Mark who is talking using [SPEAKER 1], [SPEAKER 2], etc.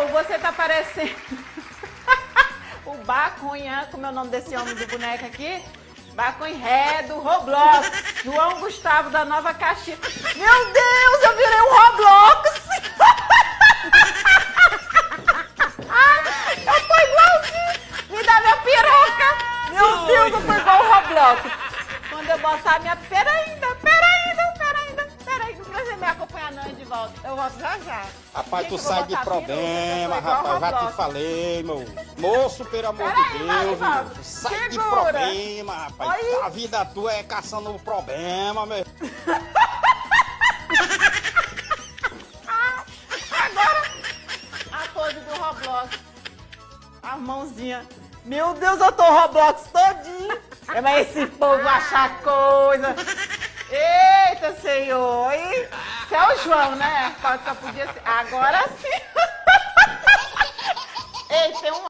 [SPEAKER 1] João, você tá parecendo o Bacunha, como é o nome desse homem do boneco aqui? Bacunha do Roblox, João Gustavo da Nova Caxias. Meu Deus, eu virei um Roblox! Eu tô igualzinho! Me dá minha piroca! Meu Deus, eu tô igual o Roblox! Quando eu botar minha... Pera ainda, não precisa me acompanhar não de volta. Eu volto já já.
[SPEAKER 2] Rapaz, tu
[SPEAKER 1] Gente,
[SPEAKER 2] sai de problema, rapaz, já te falei, meu. Moço, pelo amor de Deus, moço, sai de problema, rapaz.
[SPEAKER 1] Oi.
[SPEAKER 2] A vida tua é caçando problema, meu.
[SPEAKER 1] Agora, a pose do Roblox. A mãozinha. Meu Deus, eu tô Roblox todinho. Mas esse povo achar coisa. Eita, senhor. Esse é o João, né? Só podia ser. Agora sim. Ei, tem um...